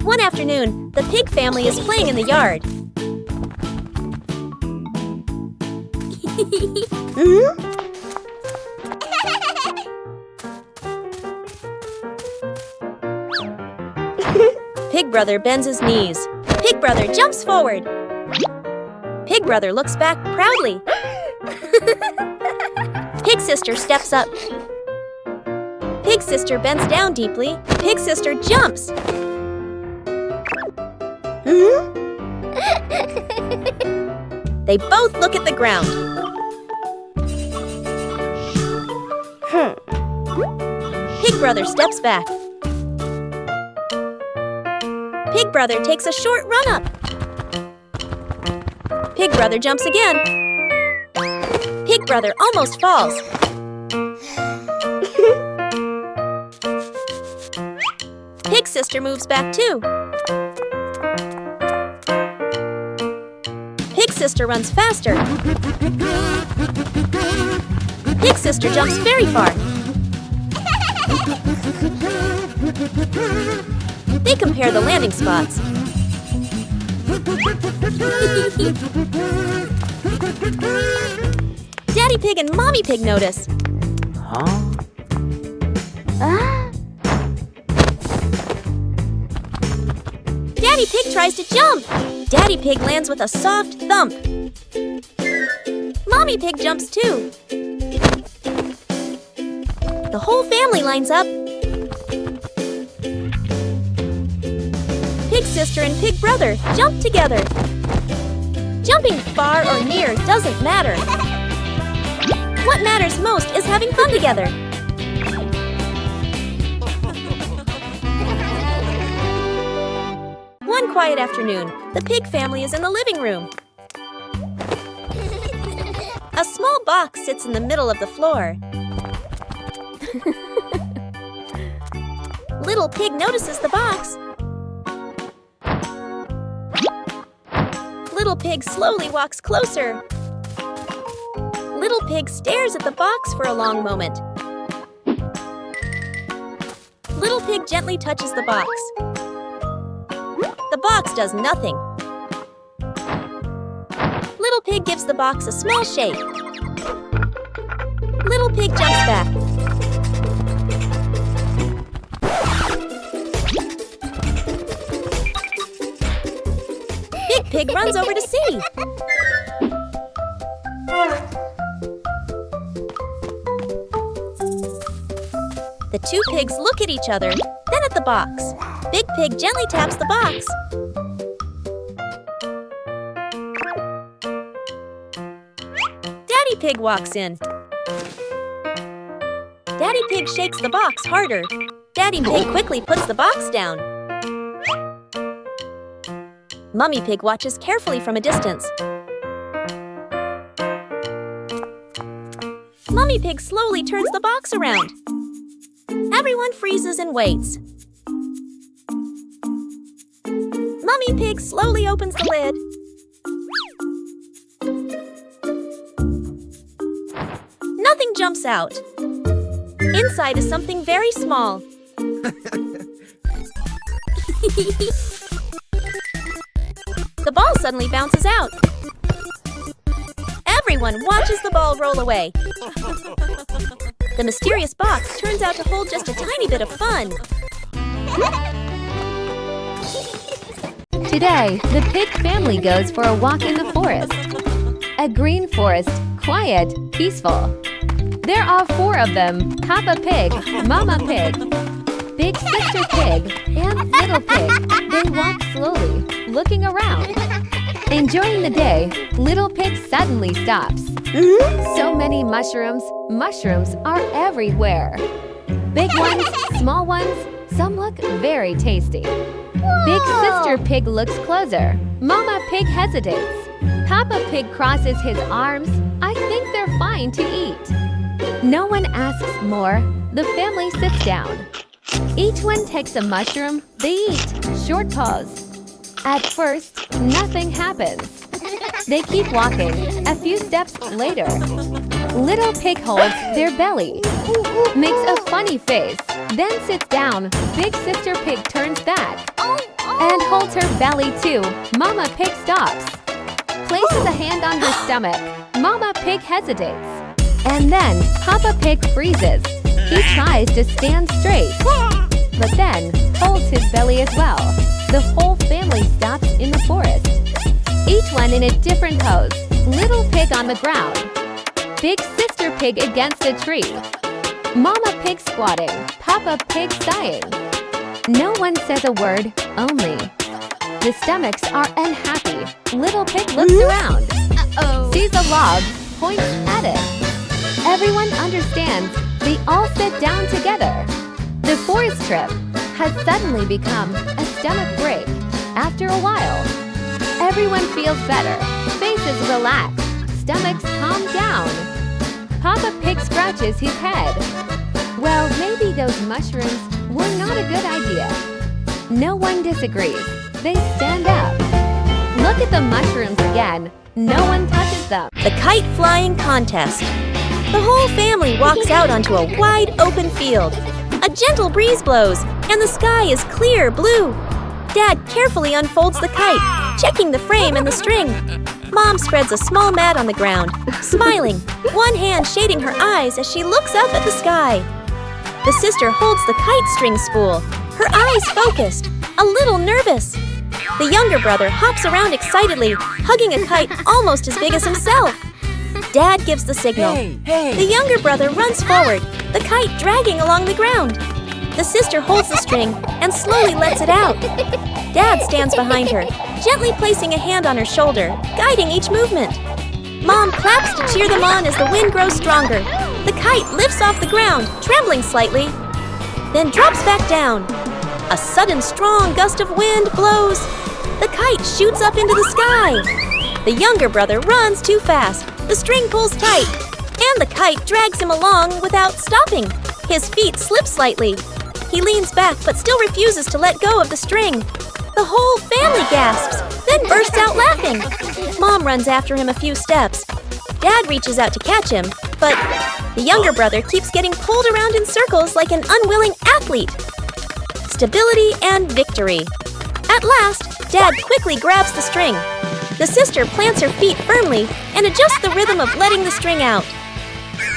One afternoon, the pig family is playing in the yard. Pig brother bends his knees. Pig brother jumps forward. Pig brother looks back proudly. Pig sister steps up. Pig sister bends down deeply. Pig sister jumps. They both look at the ground. Pig brother steps back. Pig brother takes a short run-up. Pig brother jumps again. Pig brother almost falls. Pig sister moves back too. Pig sister runs faster. Pig sister jumps very far. They compare the landing spots. Daddy Pig and Mommy Pig notice. Daddy Pig tries to jump. Daddy Pig lands with a soft thump. Mommy Pig jumps too. The whole family lines up. Pig sister and pig brother jump together. Jumping far or near doesn't matter. What matters most is having fun together. One quiet afternoon, the pig family is in the living room. A small box sits in the middle of the floor. Little Pig notices the box. Little Pig slowly walks closer. Little Pig stares at the box for a long moment. Little Pig gently touches the box. The box does nothing. Little Pig gives the box a small shake. Little Pig jumps back. Big Pig runs over to see. The two pigs look at each other, then at the box. Big Pig gently taps the box. Daddy Pig walks in. Daddy Pig shakes the box harder. Daddy Pig quickly puts the box down. Mummy Pig watches carefully from a distance. Mummy Pig slowly turns the box around. Everyone freezes and waits. Mummy Pig slowly opens the lid. Nothing jumps out. Inside is something very small. The ball suddenly bounces out. Everyone watches the ball roll away. The mysterious box turns out to hold just a tiny bit of fun. Today, the pig family goes for a walk in the forest. A green forest, quiet, peaceful. There are 4 of them: Peppa Pig, Mama Pig, Big Sister Pig, and Little Pig. They walk slowly, looking around. Enjoying the day, Little Pig suddenly stops. So many mushrooms. Mushrooms are everywhere. Big ones, small ones, some look very tasty. Big Sister Pig looks closer. Mama Pig hesitates. Peppa Pig crosses his arms. I think they're fine to eat. No one asks more. The family sits down. Each one takes a mushroom. They eat. Short pause. At first, nothing happens. They keep walking. A few steps later, Little Pig holds their belly, makes a funny face, then sits down. Big Sister Pig turns back. holds her belly too. Mama Pig stops. Places a hand on her stomach. Mama Pig hesitates. And then Papa Pig freezes. He tries to stand straight, but then holds his belly as well. The whole family stops in the forest. Each one in a different pose. Little pig on the ground. Big sister pig against a tree. Mama Pig squatting. Papa Pig sighing. No one says a word, only. The stomachs are unhappy. Little pig looks around. Sees a log, points at it. Everyone understands. They all sit down together. The forest trip has suddenly become a stomach break. After a while, everyone feels better. Faces relax. Stomachs calm down. Papa Pig scratches his head. Well, maybe those mushrooms were not a good idea. No one disagrees. They stand up. Look at the mushrooms again. No one touches them. The kite flying contest. The whole family walks out onto a wide open field. A gentle breeze blows, and the sky is clear blue. Dad carefully unfolds the kite, checking the frame and the string. Mom spreads a small mat on the ground, smiling, one hand shading her eyes as she looks up at the sky. The sister holds the kite string spool, her eyes focused, a little nervous. The younger brother hops around excitedly, hugging a kite almost as big as himself. Dad gives the signal. Hey. The younger brother runs forward, the kite dragging along the ground. The sister holds the string and slowly lets it out. Dad stands behind her, gently placing a hand on her shoulder, guiding each movement. Mom claps to cheer them on as the wind grows stronger. The kite lifts off the ground, trembling slightly, then drops back down. A sudden strong gust of wind blows. The kite shoots up into the sky. The younger brother runs too fast. The string pulls tight, and the kite drags him along without stopping. His feet slip slightly. He leans back but still refuses to let go of the string. The whole family gasps, then bursts out laughing. Mom runs after him a few steps. Dad reaches out to catch him, but the younger brother keeps getting pulled around in circles like an unwilling athlete. Stability and victory. At last, Dad quickly grabs the string. The sister plants her feet firmly and adjusts the rhythm of letting the string out.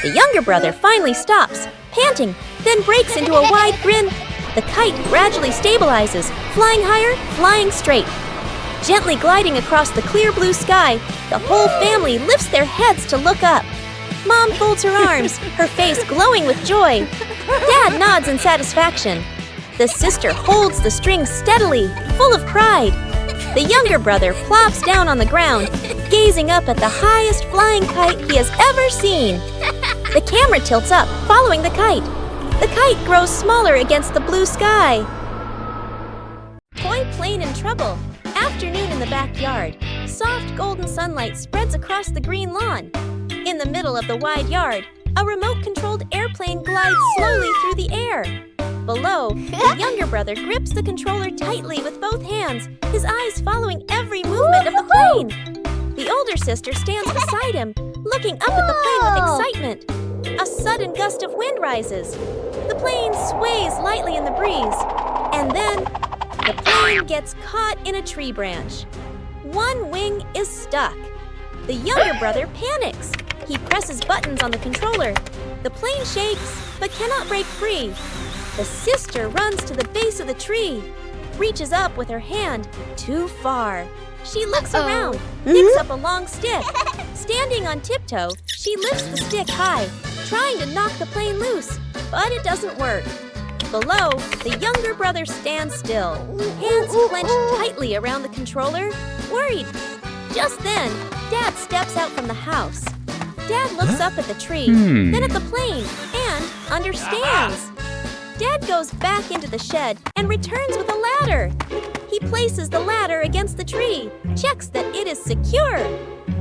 The younger brother finally stops, panting, then breaks into a wide grin. The kite gradually stabilizes, flying higher, flying straight. Gently gliding across the clear blue sky, the whole family lifts their heads to look up. Mom folds her arms, her face glowing with joy. Dad nods in satisfaction. The sister holds the string steadily, full of pride. The younger brother plops down on the ground, gazing up at the highest flying kite he has ever seen. The camera tilts up, following the kite. The kite grows smaller against the blue sky. Toy plane in trouble. Afternoon in the backyard. Soft golden sunlight spreads across the green lawn. In the middle of the wide yard, a remote-controlled airplane glides slowly through the air. Below, the younger brother grips the controller tightly with both hands, his eyes following every movement of the plane. The older sister stands beside him, looking up at the plane with excitement. A sudden gust of wind rises. The plane sways lightly in the breeze, and then the plane gets caught in a tree branch. One wing is stuck. The younger brother panics. He presses buttons on the controller. The plane shakes, but cannot break free. The sister runs to the base of the tree, reaches up with her hand too far. She looks around, picks up a long stick. Standing on tiptoe, she lifts the stick high, trying to knock the plane loose, but it doesn't work. Below, the younger brother stands still, hands clenched tightly around the controller, worried. Just then, Dad steps out from the house. Dad looks up at the tree, then at the plane, and understands. Dad goes back into the shed and returns with a ladder. He places the ladder against the tree, checks that it is secure.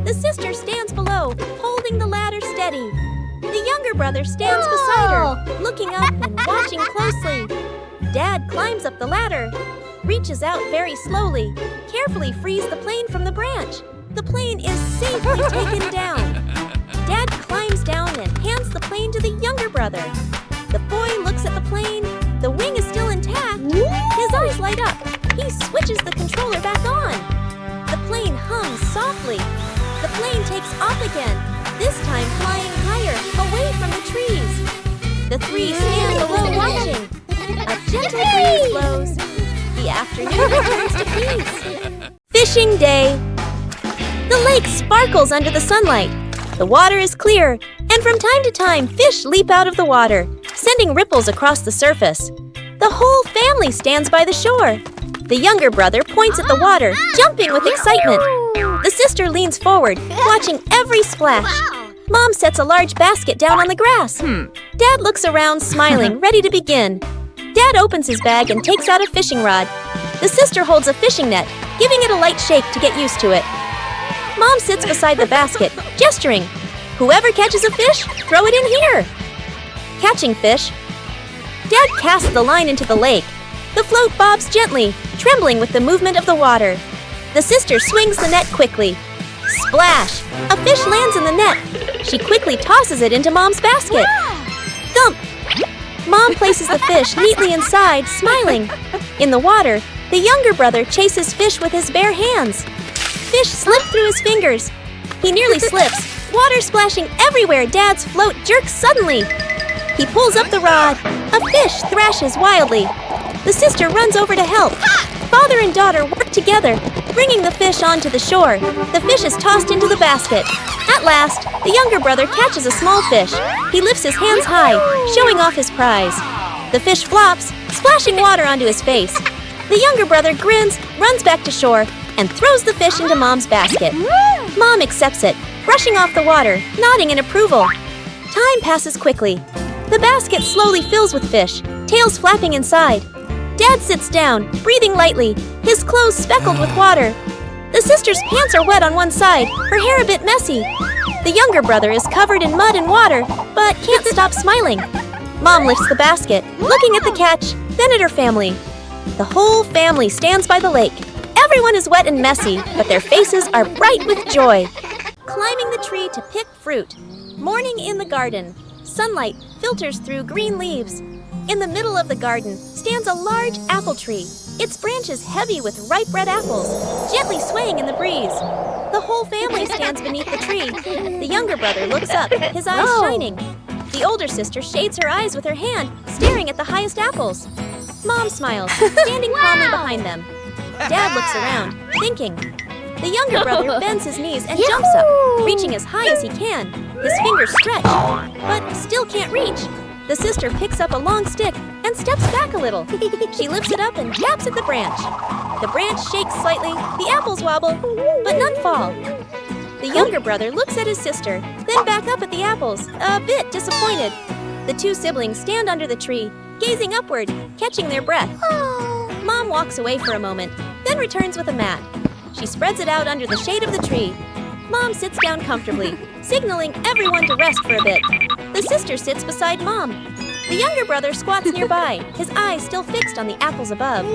The sister stands below, holding the ladder steady. The younger brother stands beside her, looking up and watching closely. Dad climbs up the ladder, reaches out very slowly, carefully frees the plane from the branch. The plane is safely taken down. Dad climbs down and hands the plane to the younger brother. The boy looks at the plane. The wing is still intact. His eyes light up. He switches the controller back on. The plane hums softly. The plane takes off again, this time flying higher, away from the trees. The three stand below watching. A gentle breeze blows. The afternoon returns to peace. Fishing day. The lake sparkles under the sunlight. The water is clear, and from time to time, fish leap out of the water, sending ripples across the surface. The whole family stands by the shore. The younger brother points at the water, jumping with excitement. The sister leans forward, watching every splash. Mom sets a large basket down on the grass. Dad looks around, smiling, ready to begin. Dad opens his bag and takes out a fishing rod. The sister holds a fishing net, giving it a light shake to get used to it. Mom sits beside the basket, gesturing. Whoever catches a fish, throw it in here. Catching fish. Dad casts the line into the lake. The float bobs gently, trembling with the movement of the water. The sister swings the net quickly. Splash! A fish lands in the net. She quickly tosses it into Mom's basket. Thump! Mom places the fish neatly inside, smiling. In the water, the younger brother chases fish with his bare hands. Fish slip through his fingers. He nearly slips, water splashing everywhere. Dad's float jerks suddenly. He pulls up the rod. A fish thrashes wildly. The sister runs over to help. Father and daughter work together, bringing the fish onto the shore. The fish is tossed into the basket. At last, the younger brother catches a small fish. He lifts his hands high, showing off his prize. The fish flops, splashing water onto his face. The younger brother grins, runs back to shore, and throws the fish into Mom's basket. Mom accepts it, brushing off the water, nodding in approval. Time passes quickly. The basket slowly fills with fish, tails flapping inside. Dad sits down, breathing lightly, his clothes speckled with water. The sister's pants are wet on one side, her hair a bit messy. The younger brother is covered in mud and water, but can't stop smiling. Mom lifts the basket, looking at the catch, then at her family. The whole family stands by the lake. Everyone is wet and messy, but their faces are bright with joy. Climbing the tree to pick fruit. Morning in the garden. Sunlight filters through green leaves. In the middle of the garden stands a large apple tree, its branches heavy with ripe red apples, gently swaying in the breeze. The whole family stands beneath the tree. The younger brother looks up, his eyes shining. The older sister shades her eyes with her hand, staring at the highest apples. Mom smiles, standing calmly behind them. Dad looks around, thinking. The younger brother bends his knees and jumps up, reaching as high as he can. His fingers stretch, but still can't reach. The sister picks up a long stick and steps back a little. She lifts it up and taps at the branch. The branch shakes slightly, the apples wobble, but none fall. The younger brother looks at his sister, then back up at the apples, a bit disappointed. The two siblings stand under the tree, gazing upward, catching their breath. Mom walks away for a moment, then returns with a mat. She spreads it out under the shade of the tree. Mom sits down comfortably, signaling everyone to rest for a bit. The sister sits beside Mom. The younger brother squats nearby, his eyes still fixed on the apples above.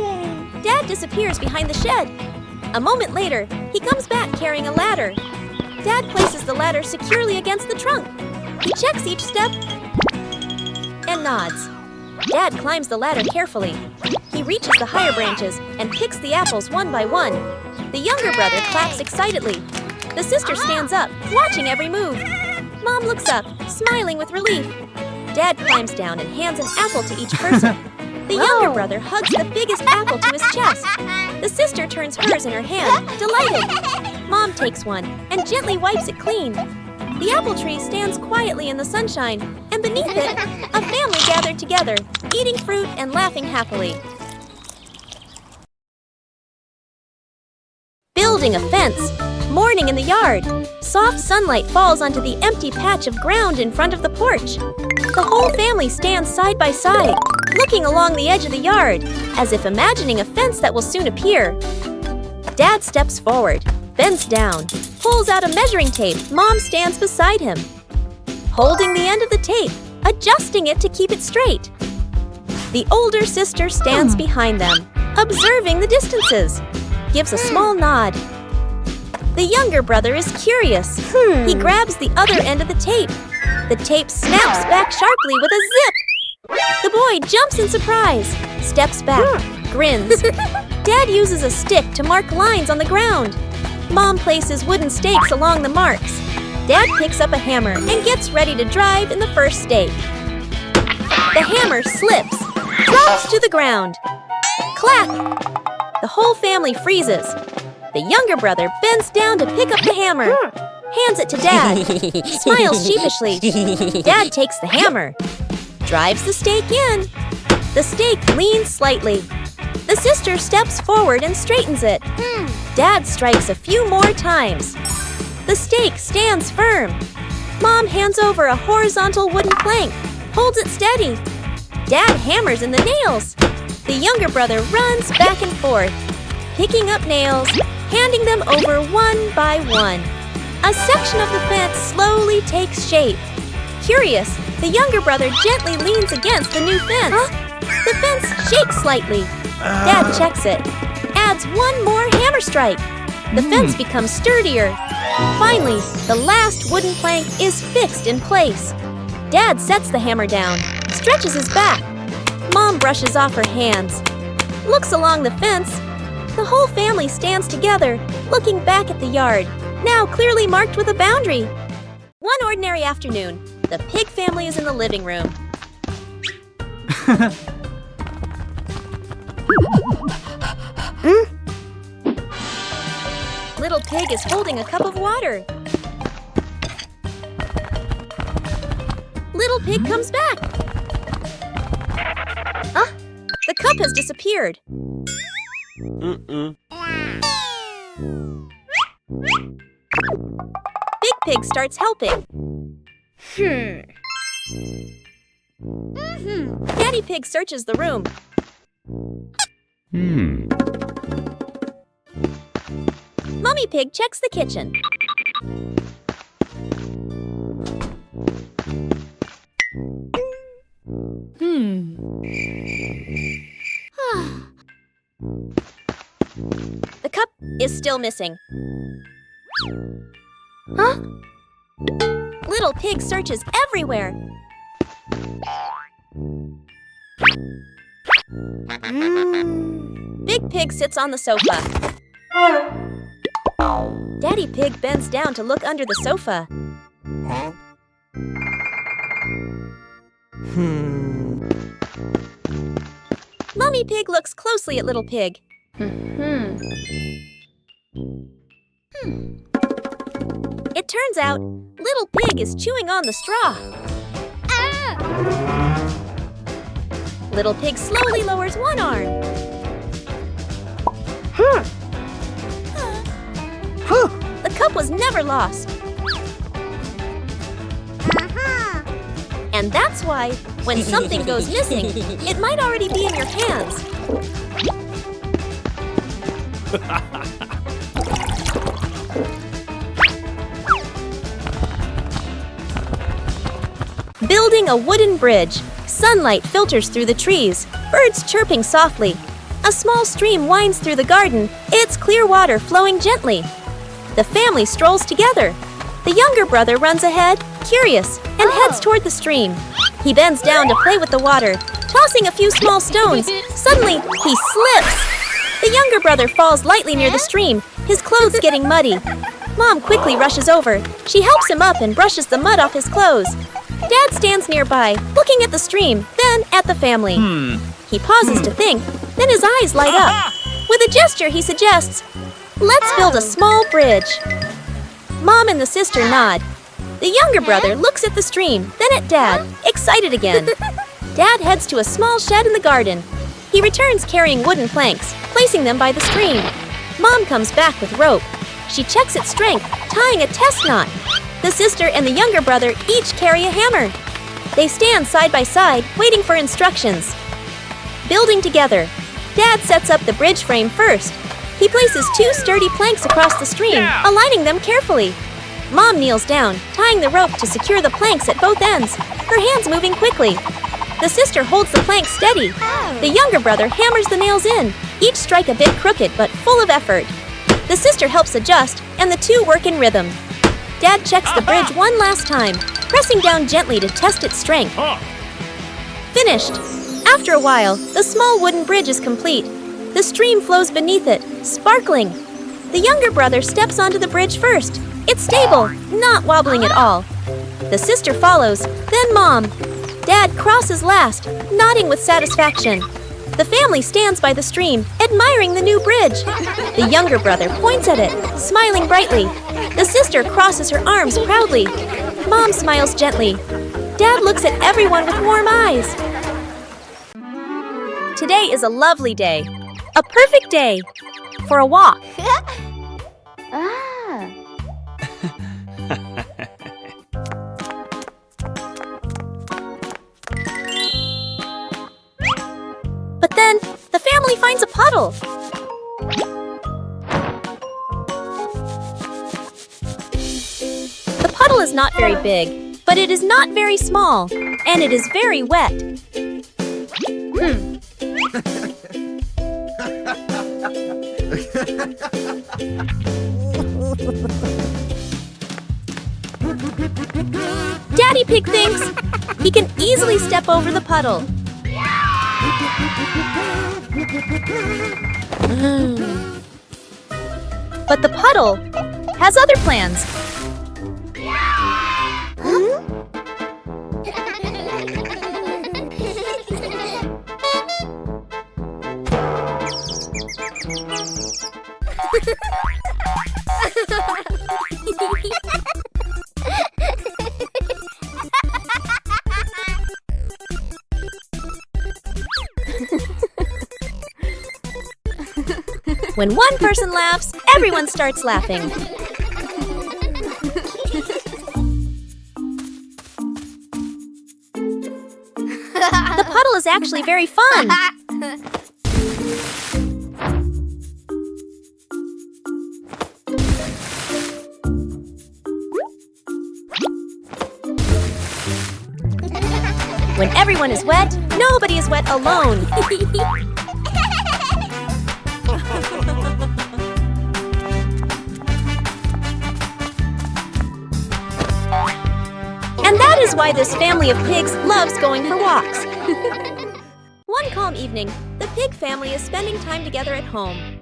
Dad disappears behind the shed. A moment later, he comes back carrying a ladder. Dad places the ladder securely against the trunk. He checks each step and nods. Dad climbs the ladder carefully. He reaches the higher branches and picks the apples one by one. The younger brother claps excitedly. The sister stands up, watching every move. Mom looks up, smiling with relief. Dad climbs down and hands an apple to each person. The younger brother hugs the biggest apple to his chest. The sister turns hers in her hand, delighted. Mom takes one and gently wipes it clean. The apple tree stands quietly in the sunshine, and beneath it, a family gathered together, eating fruit and laughing happily. Building a fence. Morning in the yard. Soft sunlight falls onto the empty patch of ground in front of the porch. The whole family stands side by side, looking along the edge of the yard, as if imagining a fence that will soon appear. Dad steps forward, bends down, pulls out a measuring tape. Mom stands beside him, holding the end of the tape, adjusting it to keep it straight. The older sister stands behind them, observing the distances, gives a small nod. The younger brother is curious. He grabs the other end of the tape. The tape snaps back sharply with a zip. The boy jumps in surprise, steps back, grins. Dad uses a stick to mark lines on the ground. Mom places wooden stakes along the marks. Dad picks up a hammer and gets ready to drive in the first stake. The hammer slips, drops to the ground. Clack! The whole family freezes. The younger brother bends down to pick up the hammer, hands it to Dad, smiles sheepishly. Dad takes the hammer, drives the stake in. The stake leans slightly. The sister steps forward and straightens it. Dad strikes a few more times. The stake stands firm. Mom hands over a horizontal wooden plank, holds it steady. Dad hammers in the nails. The younger brother runs back and forth, picking up nails, handing them over one by one. A section of the fence slowly takes shape. Curious, the younger brother gently leans against the new fence. The fence shakes slightly. Dad checks it, adds one more hammer strike. The fence becomes sturdier. Finally, the last wooden plank is fixed in place. Dad sets the hammer down, stretches his back. Mom brushes off her hands, looks along the fence. The whole family stands together, looking back at the yard, now clearly marked with a boundary. One ordinary afternoon, the pig family is in the living room. Little Pig is holding a cup of water. Little Pig comes back. The cup has disappeared. Big Pig starts helping. Daddy Pig searches the room. Mummy Pig checks the kitchen. The cup is still missing. Little Pig searches everywhere. Big Pig sits on the sofa. Daddy Pig bends down to look under the sofa. Mummy Pig looks closely at Little Pig. It turns out, Little Pig is chewing on the straw. Little Pig slowly lowers one arm. The cup was never lost. And that's why, when something goes missing, it might already be in your hands. Building a wooden bridge. Sunlight filters through the trees, birds chirping softly. A small stream winds through the garden, its clear water flowing gently. The family strolls together. The younger brother runs ahead, curious, and heads toward the stream. He bends down to play with the water, tossing a few small stones. Suddenly, he slips. The younger brother falls lightly near the stream, his clothes getting muddy. Mom quickly rushes over. She helps him up and brushes the mud off his clothes. Dad stands nearby, looking at the stream, then at the family. He pauses to think, then his eyes light up. With a gesture, he suggests, "Let's build a small bridge." Mom and the sister nod. The younger brother looks at the stream, then at Dad, excited again. Dad heads to a small shed in the garden. He returns carrying wooden planks, placing them by the stream. Mom comes back with rope. She checks its strength, tying a test knot. The sister and the younger brother each carry a hammer. They stand side by side, waiting for instructions. Building together. Dad sets up the bridge frame first. He places 2 sturdy planks across the stream, aligning them carefully. Mom kneels down, tying the rope to secure the planks at both ends, her hands moving quickly. The sister holds the planks steady. The younger brother hammers the nails in, each strike a bit crooked but full of effort. The sister helps adjust, and the two work in rhythm. Dad checks the bridge one last time, pressing down gently to test its strength. Finished! After a while, the small wooden bridge is complete. The stream flows beneath it, sparkling. The younger brother steps onto the bridge first. It's stable, not wobbling at all. The sister follows, then Mom. Dad crosses last, nodding with satisfaction. The family stands by the stream, admiring the new bridge. The younger brother points at it, smiling brightly. The sister crosses her arms proudly. Mom smiles gently. Dad looks at everyone with warm eyes. Today is a lovely day. A perfect day for a walk. But then, the family finds a puddle. The puddle is not very big, but it is not very small, and it is very wet. Daddy Pig thinks he can easily step over the puddle. But the puddle has other plans. When one person laughs, everyone starts laughing. The puddle is actually very fun. When everyone is wet, nobody is wet alone. And that is why this family of pigs loves going for walks. One calm evening, the pig family is spending time together at home.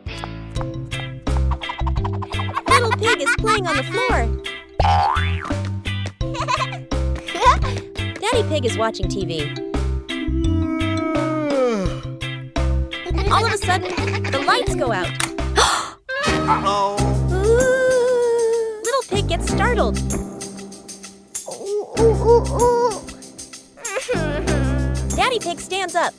Little Pig is playing on the floor. Daddy Pig is watching TV. All of a sudden, the lights go out. Uh-oh. Little Pig gets startled. Daddy Pig stands up.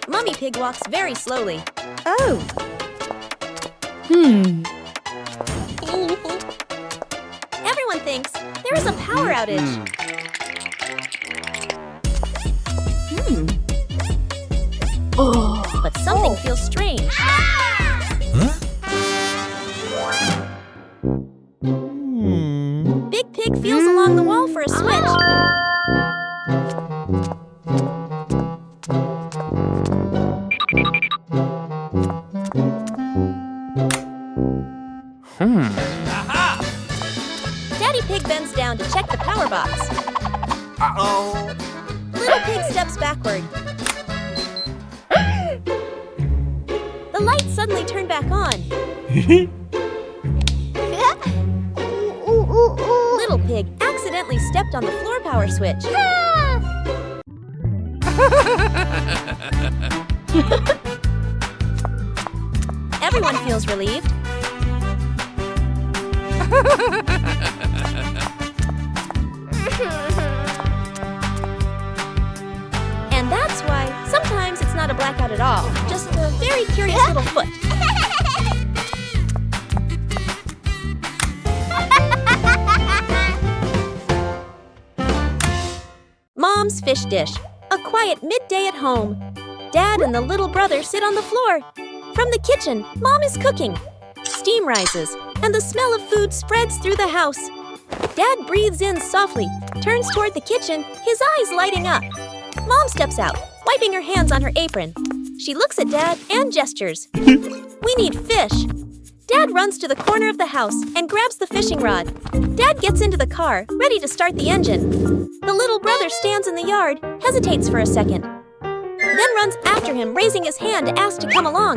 Mummy Pig walks very slowly. Oh. Everyone thinks there is a power outage. But something feels strange. Big Pig feels along the wall for a switch. Daddy Pig bends down to check the power box. Uh-oh. Little Pig steps backward. The lights suddenly turn back on. Little Pig accidentally stepped on the floor power switch. Everyone feels relieved. And that's why sometimes it's not a blackout at all, just a very curious little foot. Mom's fish dish, a quiet midday at home. Dad and the little brother sit on the floor. From the kitchen, Mom is cooking. Steam rises, and the smell of food spreads through the house. Dad breathes in softly, turns toward the kitchen, his eyes lighting up. Mom steps out, wiping her hands on her apron. She looks at Dad and gestures. We need fish. Dad runs to the corner of the house and grabs the fishing rod. Dad gets into the car, ready to start the engine. The little brother stands in the yard, hesitates for a second, then runs after him, raising his hand to ask to come along.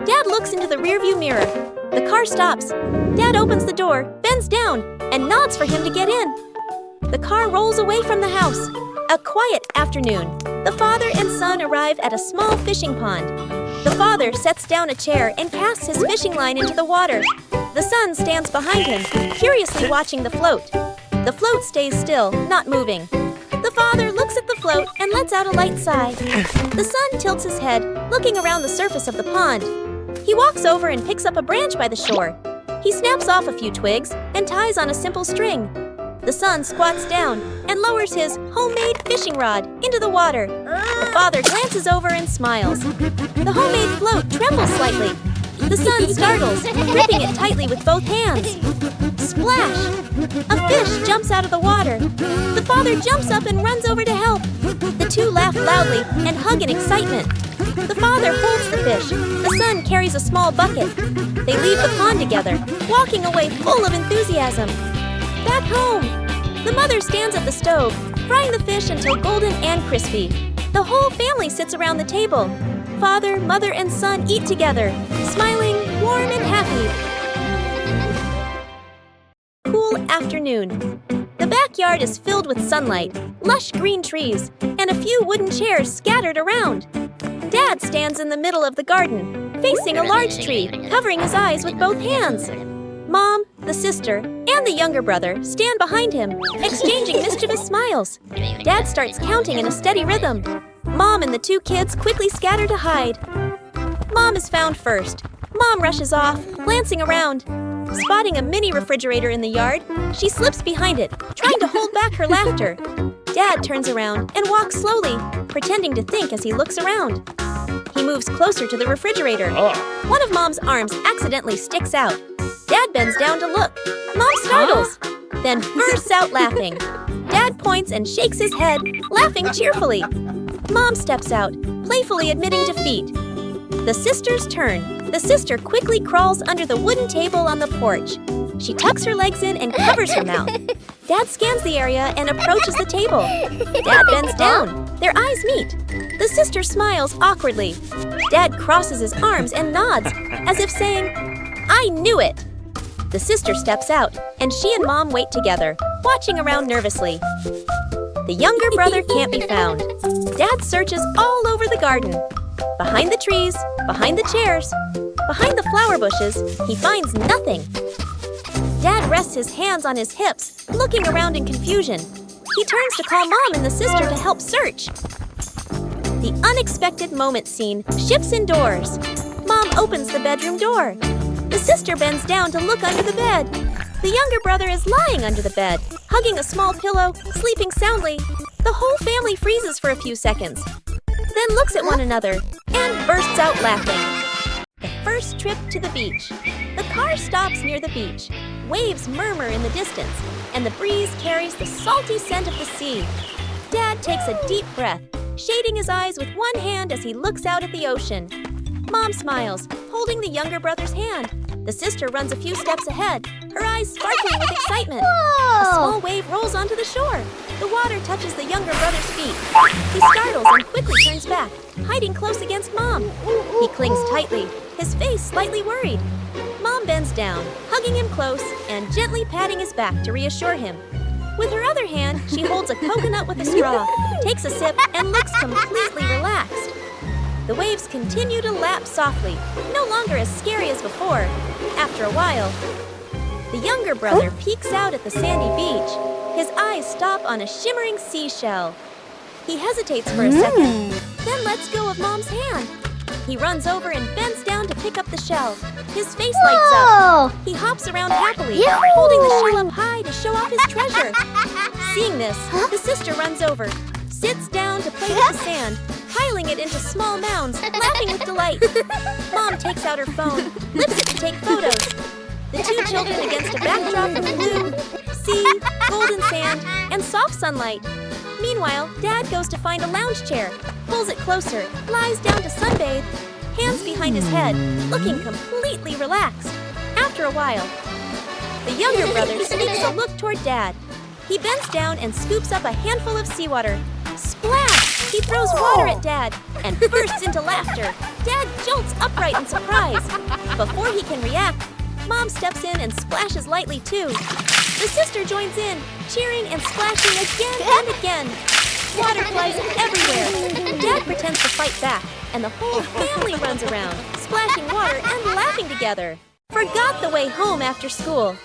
Dad looks into the rearview mirror. The car stops. Dad opens the door, bends down, and nods for him to get in. The car rolls away from the house. A quiet afternoon. The father and son arrive at a small fishing pond. The father sets down a chair and casts his fishing line into the water. The son stands behind him, curiously watching the float. The float stays still, not moving. The father looks at the float and lets out a light sigh. The son tilts his head, looking around the surface of the pond. He walks over and picks up a branch by the shore. He snaps off a few twigs and ties on a simple string. The son squats down and lowers his homemade fishing rod into the water. The father glances over and smiles. The homemade float trembles slightly. The son startles, gripping it tightly with both hands. Splash! A fish jumps out of the water. The father jumps up and runs over to help. The two laugh loudly and hug in excitement. The father holds the fish. The son carries a small bucket. They leave the pond together, walking away full of enthusiasm. Back home, the mother stands at the stove, frying the fish until golden and crispy. The whole family sits around the table. Father, mother, and son eat together, smiling, warm and happy. Cool afternoon. The backyard is filled with sunlight, lush green trees, and a few wooden chairs scattered around. Dad stands in the middle of the garden, facing a large tree, covering his eyes with both hands. Mom, the sister, and the younger brother stand behind him, exchanging mischievous smiles. Dad starts counting in a steady rhythm. Mom and the two kids quickly scatter to hide. Mom is found first. Mom rushes off, glancing around. Spotting a mini refrigerator in the yard, she slips behind it, trying to hold back her laughter. Dad turns around and walks slowly, pretending to think as he looks around. He moves closer to the refrigerator. One of Mom's arms accidentally sticks out. Dad bends down to look. Mom startles, then bursts out laughing. Dad points and shakes his head, laughing cheerfully. Mom steps out, playfully admitting defeat. The sister's turn. The sister quickly crawls under the wooden table on the porch. She tucks her legs in and covers her mouth. Dad scans the area and approaches the table. Dad bends down. Their eyes meet. The sister smiles awkwardly. Dad crosses his arms and nods, as if saying, "I knew it." The sister steps out, and she and Mom wait together, watching around nervously. The younger brother can't be found. Dad searches all over the garden. Behind the trees, behind the chairs, behind the flower bushes, he finds nothing. Dad rests his hands on his hips, looking around in confusion. He turns to call Mom and the sister to help search. The unexpected moment scene shifts indoors. Mom opens the bedroom door. The sister bends down to look under the bed. The younger brother is lying under the bed, hugging a small pillow, sleeping soundly. The whole family freezes for a few seconds, then looks at one another and bursts out laughing. The first trip to the beach. The car stops near the beach. Waves murmur in the distance, and the breeze carries the salty scent of the sea. Dad takes a deep breath, shading his eyes with one hand as he looks out at the ocean. Mom smiles, holding the younger brother's hand. The sister runs a few steps ahead, her eyes sparkling with excitement. A small wave rolls onto the shore. The water touches the younger brother's feet. He startles and quickly turns back, hiding close against Mom. He clings tightly, his face slightly worried. Mom bends down, hugging him close and gently patting his back to reassure him. With her other hand, she holds a coconut with a straw, takes a sip, and looks completely relaxed. The waves continue to lap softly, no longer as scary as before. After a while, the younger brother peeks out at the sandy beach. His eyes stop on a shimmering seashell. He hesitates for a second, then lets go of Mom's hand. He runs over and bends down to pick up the shell. His face lights up. He hops around happily, holding the shell up high to show off his treasure. Seeing this, the sister runs over, sits down to play with the sand, piling it into small mounds, laughing with delight. Mom takes out her phone, lifts it to take photos. The two children against a backdrop of blue, sea, golden sand, and soft sunlight. Meanwhile, Dad goes to find a lounge chair, pulls it closer, lies down to sunbathe. hands behind his head, looking completely relaxed. After a while, the younger brother sneaks a look toward Dad. He bends down and scoops up a handful of seawater. Splash! He throws water at Dad and bursts into laughter. Dad jolts upright in surprise. Before he can react, Mom steps in and splashes lightly too. The sister joins in, cheering and splashing again and again. Water flies everywhere. Dad pretends to fight back, and the whole family runs around, splashing water and laughing together. Forgot the way home after school.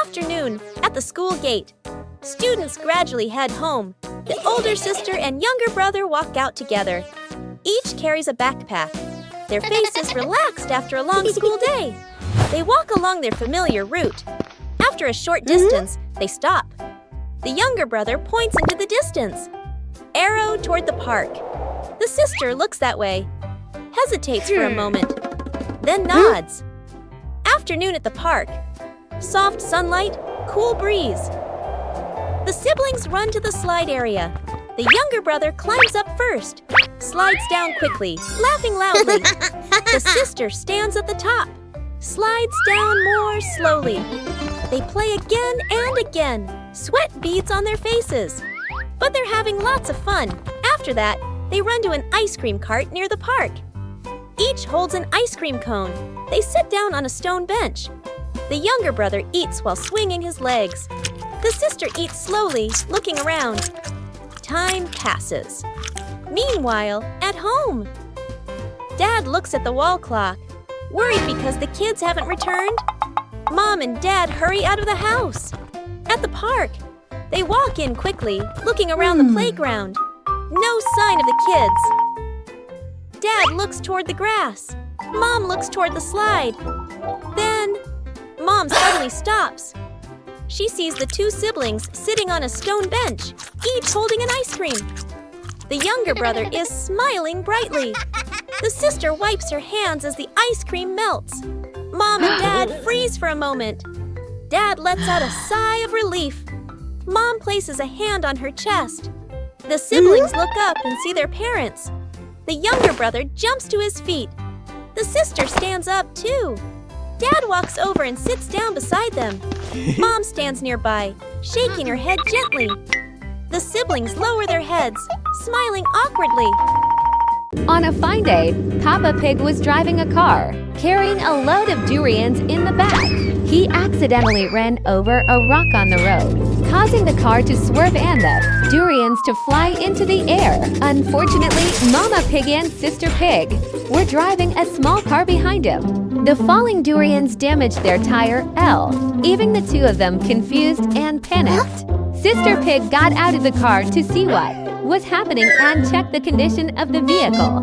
Afternoon, at the school gate. Students gradually head home. The older sister and younger brother walk out together. Each carries a backpack. Their faces relaxed after a long school day. They walk along their familiar route. After a short distance, they stop. The younger brother points into the distance. Arrow toward the park. The sister looks that way, hesitates for a moment, then nods. Afternoon at the park. Soft sunlight, cool breeze. The siblings run to the slide area. The younger brother climbs up first, slides down quickly, laughing loudly. The sister stands at the top, slides down more slowly. They play again and again, sweat beads on their faces. But they're having lots of fun. After that, they run to an ice cream cart near the park. Each holds an ice cream cone. They sit down on a stone bench. The younger brother eats while swinging his legs. The sister eats slowly, looking around. Time passes. Meanwhile, at home, Dad looks at the wall clock, worried because the kids haven't returned. Mom and Dad hurry out of the house. At the park, they walk in quickly, looking around the playground. No sign of the kids. Dad looks toward the grass. Mom looks toward the slide. Then, Mom suddenly stops. She sees the two siblings sitting on a stone bench, each holding an ice cream. The younger brother is smiling brightly. The sister wipes her hands as the ice cream melts. Mom and Dad freeze for a moment. Dad lets out a sigh of relief. Mom places a hand on her chest. The siblings look up and see their parents. The younger brother jumps to his feet. The sister stands up too. Dad walks over and sits down beside them. Mom stands nearby, shaking her head gently. The siblings lower their heads, smiling awkwardly. On a fine day, Peppa Pig was driving a car, carrying a load of durians in the back. He accidentally ran over a rock on the road, causing the car to swerve and the durians to fly into the air. Unfortunately, Mama Pig and Sister Pig were driving a small car behind him. The falling durians damaged their tire L, leaving the two of them confused and panicked. Sister Pig got out of the car to see what was happening and checked the condition of the vehicle.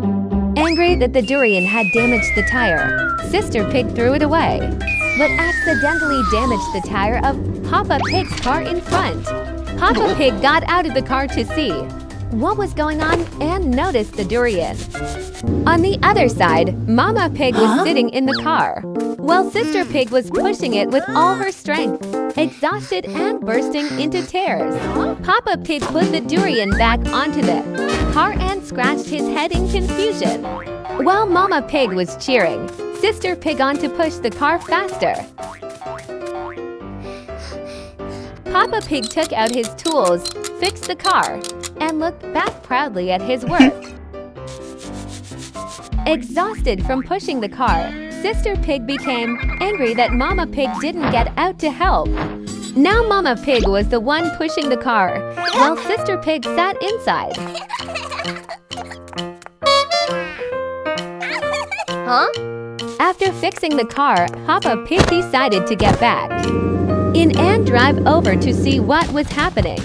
Angry that the durian had damaged the tire, Sister Pig threw it away, but accidentally damaged the tire of Peppa Pig's car in front. Peppa Pig got out of the car to see what was going on and noticed the durian. On the other side, Mama Pig was sitting in the car, while Sister Pig was pushing it with all her strength, exhausted and bursting into tears. Peppa Pig put the durian back onto the car and scratched his head in confusion. While Mama Pig was cheering, Sister Pig on to push the car faster. Peppa Pig took out his tools, fixed the car, and looked back proudly at his work. Exhausted from pushing the car, Sister Pig became angry that Mama Pig didn't get out to help. Now Mama Pig was the one pushing the car, while Sister Pig sat inside. After fixing the car, Peppa Pig decided to get back in and drive over to see what was happening.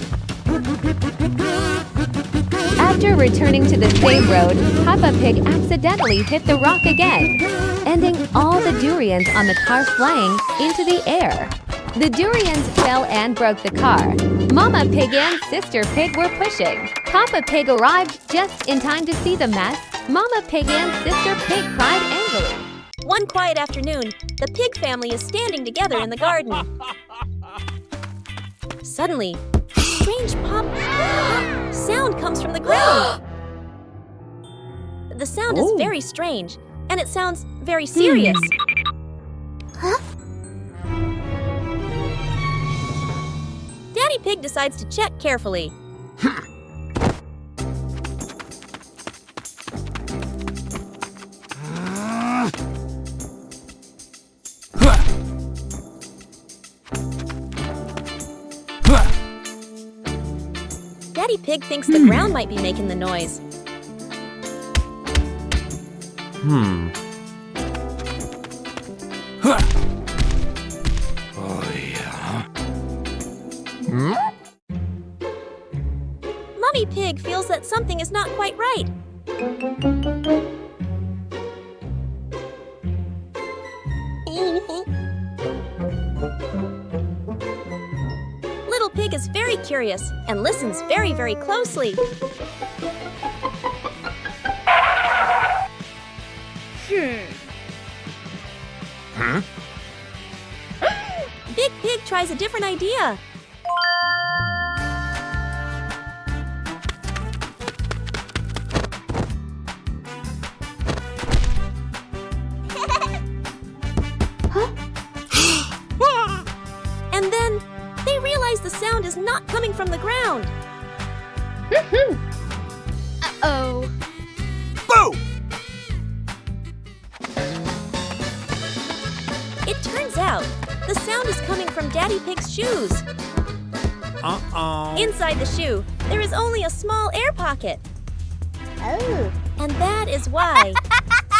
After returning to the same road, Peppa Pig accidentally hit the rock again, ending all the durians on the car flying into the air. The durians fell and broke the car. Mama Pig and Sister Pig were pushing. Peppa Pig arrived just in time to see the mess. Mama Pig and Sister Pig cried angrily. One quiet afternoon, the pig family is standing together in the garden. Suddenly, a strange pop sound comes from the ground. The sound is very strange. and it sounds very serious. Huh? Daddy Pig decides to check carefully. Daddy Pig thinks the ground might be making the noise. Oh, yeah. Mummy Pig feels that something is not quite right. Little Pig is very curious and listens very, very closely. Huh? Big Pig tries a different idea. And then they realize the sound is not coming from the ground. Uh-oh. Boo! It turns out the sound is coming from Daddy Pig's shoes. Uh-oh. Inside the shoe, there is only a small air pocket. Oh. And that is why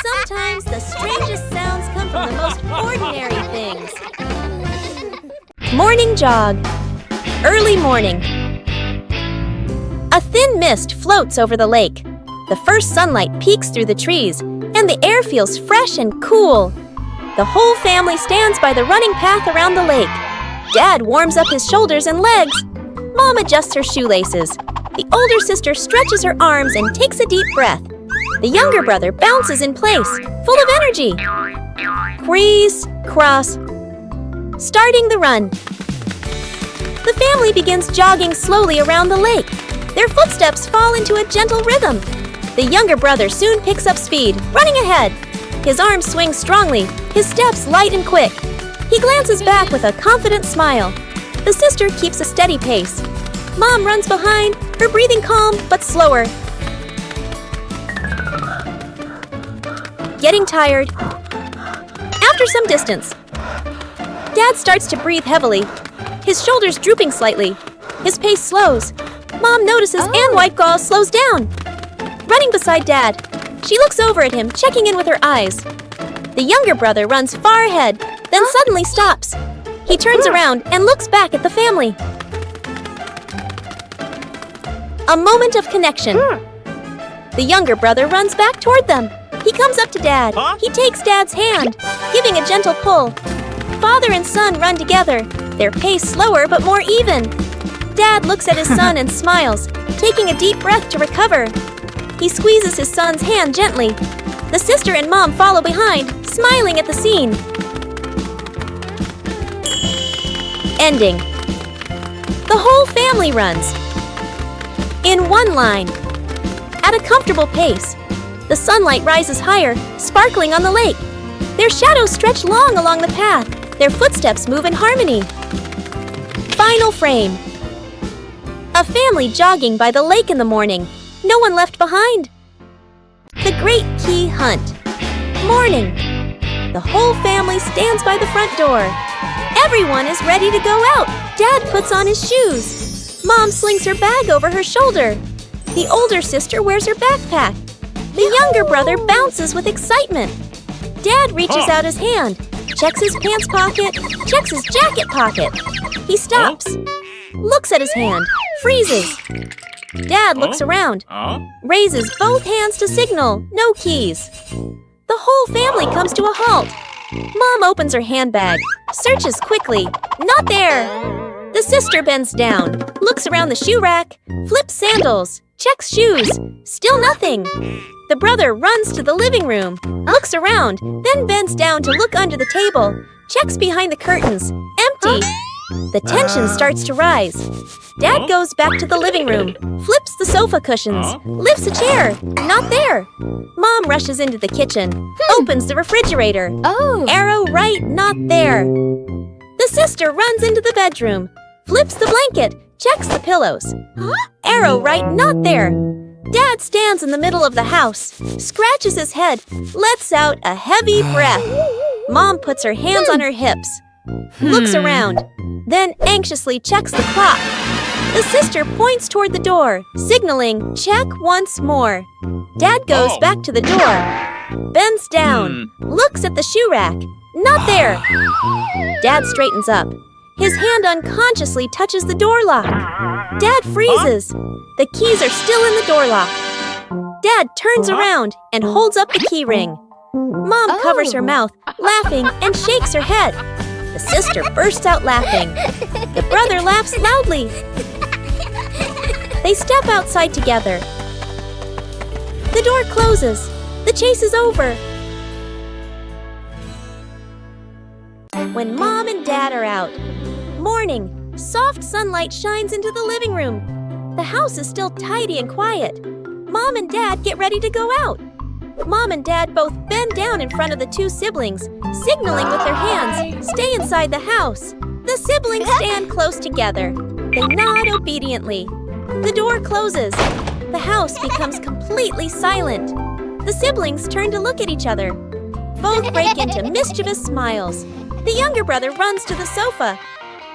sometimes the strangest sounds come from the most ordinary things. Morning jog. Early morning. A thin mist floats over the lake. The first sunlight peeks through the trees, and the air feels fresh and cool. The whole family stands by the running path around the lake. Dad warms up his shoulders and legs. Mom adjusts her shoelaces. The older sister stretches her arms and takes a deep breath. The younger brother bounces in place, full of energy. Crease, cross. Starting the run. The family begins jogging slowly around the lake. Their footsteps fall into a gentle rhythm. The younger brother soon picks up speed, running ahead. His arms swing strongly, his steps light and quick. He glances back with a confident smile. The sister keeps a steady pace. Mom runs behind, her breathing calm but slower. Getting tired. After some distance, Dad starts to breathe heavily, his shoulders drooping slightly. His pace slows. Mom notices and White Gull slows down. Running beside Dad, she looks over at him, checking in with her eyes. The younger brother runs far ahead, then suddenly stops. He turns around and looks back at the family. A moment of connection. The younger brother runs back toward them. He comes up to Dad. He takes Dad's hand, giving a gentle pull. Father and son run together, their pace slower but more even. Dad looks at his son and smiles, taking a deep breath to recover. He squeezes his son's hand gently. The sister and Mom follow behind, smiling at the scene. Ending. The whole family runs. In one line. At a comfortable pace. The sunlight rises higher, sparkling on the lake. Their shadows stretch long along the path. Their footsteps move in harmony. Final frame. A family jogging by the lake in the morning. No one left behind. The Great Key Hunt. Morning. The whole family stands by the front door. Everyone is ready to go out. Dad puts on his shoes. Mom slings her bag over her shoulder. The older sister wears her backpack. The younger brother bounces with excitement. Dad reaches out his hand, checks his pants pocket, checks his jacket pocket. He stops, looks at his hand, freezes. Dad looks around, raises both hands to signal, no keys. The whole family comes to a halt. Mom opens her handbag, searches quickly, not there. The sister bends down, looks around the shoe rack, flips sandals, checks shoes, still nothing. The brother runs to the living room, looks around, then bends down to look under the table, checks behind the curtains, empty. The tension starts to rise. Dad goes back to the living room, flips the sofa cushions, lifts a chair. Not there. Mom rushes into the kitchen, opens the refrigerator. Oh! Arrow right, not there. The sister runs into the bedroom, flips the blanket, checks the pillows. Arrow right, not there. Dad stands in the middle of the house, scratches his head, lets out a heavy breath. Mom puts her hands on her hips, looks around, then anxiously checks the clock. The sister points toward the door, signaling, check once more. Dad goes back to the door, bends down, looks at the shoe rack. Not there. Dad straightens up. His hand unconsciously touches the door lock. Dad freezes. The keys are still in the door lock. Dad turns around and holds up the key ring. Mom covers her mouth, laughing, and shakes her head. The sister bursts out laughing. The brother laughs loudly. They step outside together. The door closes. The chase is over. When Mom and Dad are out. Morning. Soft sunlight shines into the living room. The house is still tidy and quiet. Mom and Dad get ready to go out. Mom and Dad both bend down in front of the two siblings, signaling with their hands, stay inside the house. The siblings stand close together. They nod obediently. The door closes. The house becomes completely silent. The siblings turn to look at each other. Both break into mischievous smiles. The younger brother runs to the sofa.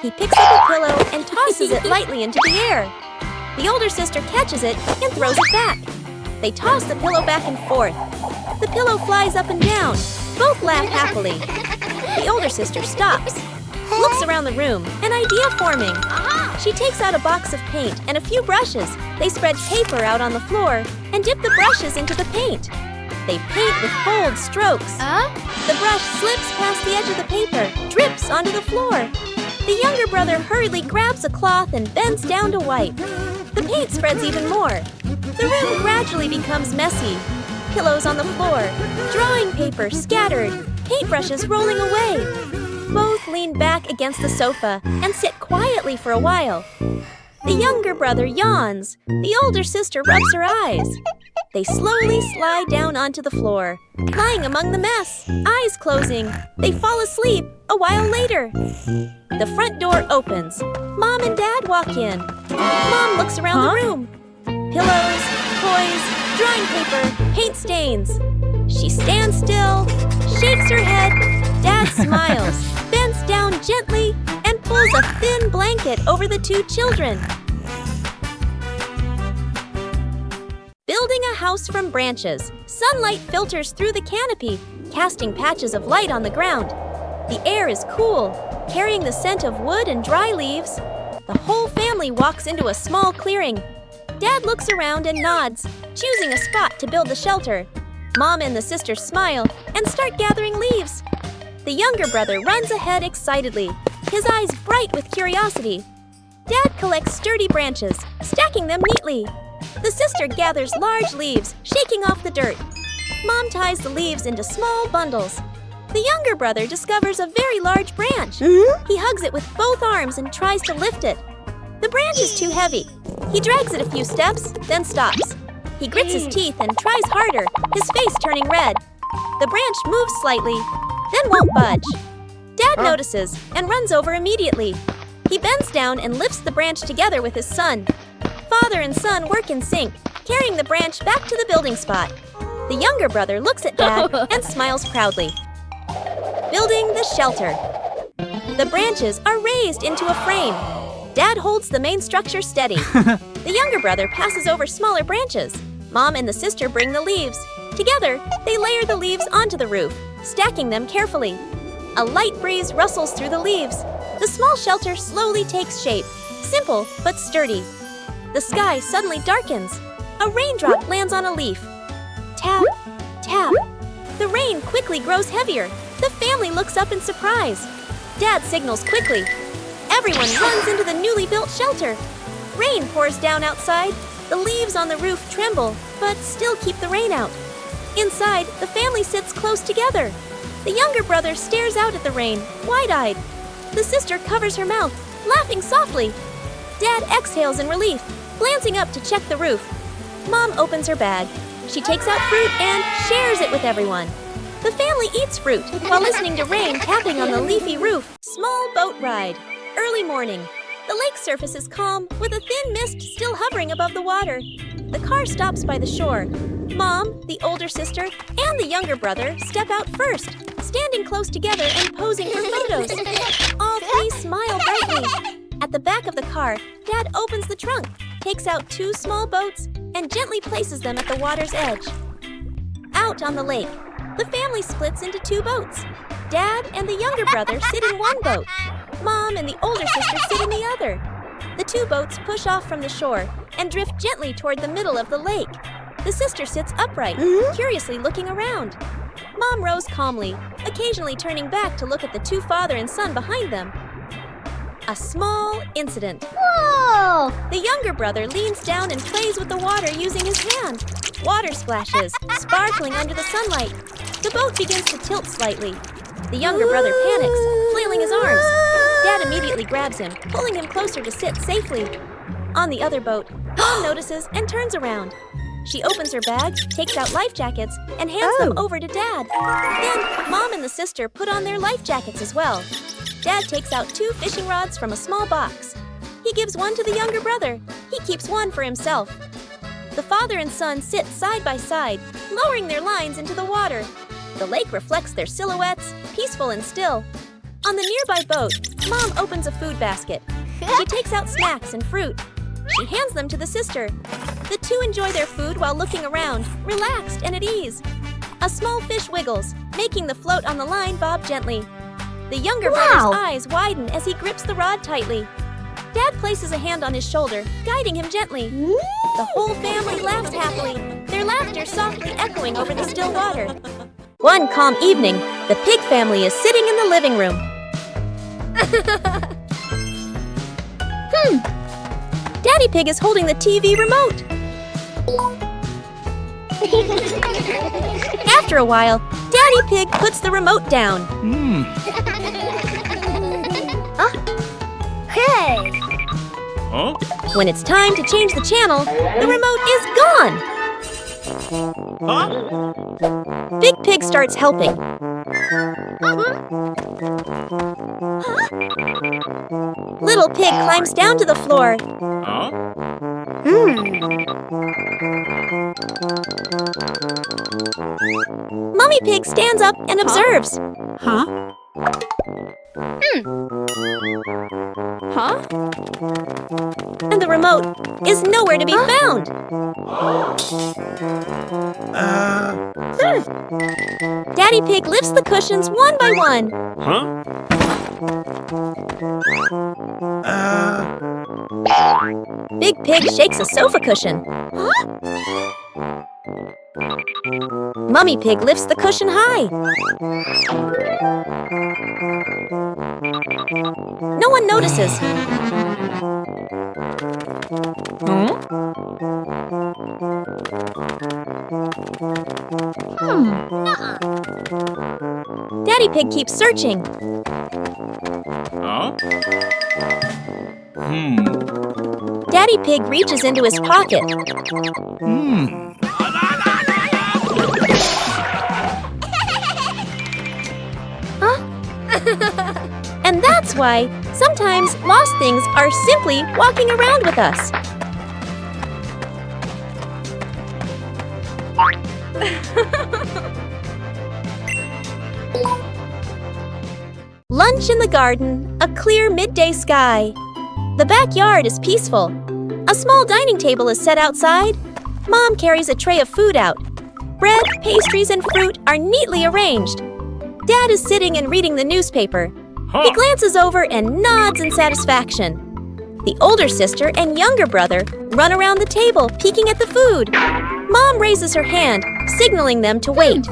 He picks up a pillow and tosses it lightly into the air. The older sister catches it and throws it back. They toss the pillow back and forth. The pillow flies up and down. Both laugh happily. The older sister stops, looks around the room, an idea forming. She takes out a box of paint and a few brushes. They spread paper out on the floor and dip the brushes into the paint. They paint with bold strokes. The brush slips past the edge of the paper, drips onto the floor. The younger brother hurriedly grabs a cloth and bends down to wipe. The paint spreads even more. The room gradually becomes messy. Pillows on the floor, drawing paper scattered, paintbrushes rolling away. Both lean back against the sofa and sit quietly for a while. The younger brother yawns. The older sister rubs her eyes. They slowly slide down onto the floor, lying among the mess, eyes closing. They fall asleep a while later. The front door opens. Mom and Dad walk in. Mom looks around the room. Pillows, toys, drawing paper, paint stains. She stands still, shakes her head. Dad smiles, bends down gently, and pulls a thin blanket over the two children. Building a house from branches, sunlight filters through the canopy, casting patches of light on the ground. The air is cool, carrying the scent of wood and dry leaves. The whole family walks into a small clearing. Dad looks around and nods, choosing a spot to build the shelter. Mom and the sister smile and start gathering leaves. The younger brother runs ahead excitedly, his eyes bright with curiosity. Dad collects sturdy branches, stacking them neatly. The sister gathers large leaves, shaking off the dirt. Mom ties the leaves into small bundles. The younger brother discovers a very large branch. He hugs it with both arms and tries to lift it. The branch is too heavy. He drags it a few steps, then stops. He grits his teeth and tries harder, his face turning red. The branch moves slightly, then won't budge. Dad notices and runs over immediately. He bends down and lifts the branch together with his son. Father and son work in sync, carrying the branch back to the building spot. The younger brother looks at Dad and smiles proudly. Building the shelter. The branches are raised into a frame. Dad holds the main structure steady. The younger brother passes over smaller branches. Mom and the sister bring the leaves. Together, they layer the leaves onto the roof, stacking them carefully. A light breeze rustles through the leaves. The small shelter slowly takes shape, simple but sturdy. The sky suddenly darkens. A raindrop lands on a leaf. Tap, tap. The rain quickly grows heavier. The family looks up in surprise. Dad signals quickly. Everyone runs into the newly built shelter. Rain pours down outside. The leaves on the roof tremble, but still keep the rain out. Inside, the family sits close together. The younger brother stares out at the rain, wide-eyed. The sister covers her mouth, laughing softly. Dad exhales in relief, glancing up to check the roof. Mom opens her bag. She takes out fruit and shares it with everyone. The family eats fruit while listening to rain tapping on the leafy roof. Small boat ride. Early morning. The lake surface is calm, with a thin mist still hovering above the water. The car stops by the shore. Mom, the older sister, and the younger brother step out first, standing close together and posing for photos. All three smile brightly. At the back of the car, Dad opens the trunk, takes out 2 small boats, and gently places them at the water's edge. Out on the lake, the family splits into 2 boats. Dad and the younger brother sit in one boat. Mom and the older sister sit in the other. The 2 boats push off from the shore and drift gently toward the middle of the lake. The sister sits upright, curiously looking around. Mom rows calmly, occasionally turning back to look at the 2 father and son behind them. A small incident. Whoa! The younger brother leans down and plays with the water using his hand. Water splashes, sparkling under the sunlight. The boat begins to tilt slightly. The younger brother panics, flailing his arms. Dad immediately grabs him, pulling him closer to sit safely. On the other boat, Mom notices and turns around. She opens her bag, takes out life jackets, and hands them over to Dad. Then, Mom and the sister put on their life jackets as well. Dad takes out 2 fishing rods from a small box. He gives one to the younger brother. He keeps one for himself. The father and son sit side by side, lowering their lines into the water. The lake reflects their silhouettes, peaceful and still. On the nearby boat, Mom opens a food basket. She takes out snacks and fruit. She hands them to the sister. The 2 enjoy their food while looking around, relaxed and at ease. A small fish wiggles, making the float on the line bob gently. The younger brother's eyes widen as he grips the rod tightly. Dad places a hand on his shoulder, guiding him gently. The whole family laughs happily, their laughter softly echoing over the still water. One calm evening, the Pig family is sitting in the living room. Daddy Pig is holding the TV remote. After a while, Daddy Pig puts the remote down. Hey! Huh? When it's time to change the channel, the remote is gone. Huh? Big Pig starts helping. Little Pig climbs down to the floor. Huh? Mummy Pig stands up and observes. Huh? And the remote is nowhere to be found. Daddy Pig lifts the cushions one by one. Huh? Big Pig shakes a sofa cushion. Mummy Pig lifts the cushion high. No one notices. Daddy Pig keeps searching. Huh? Daddy Pig reaches into his pocket. And that's why sometimes lost things are simply walking around with us. Lunch in the garden, a clear midday sky. The backyard is peaceful. A small dining table is set outside. Mom carries a tray of food out. Bread, pastries, and fruit are neatly arranged. Dad is sitting and reading the newspaper. Huh? He glances over and nods in satisfaction. The older sister and younger brother run around the table, peeking at the food. Mom raises her hand, signaling them to wait.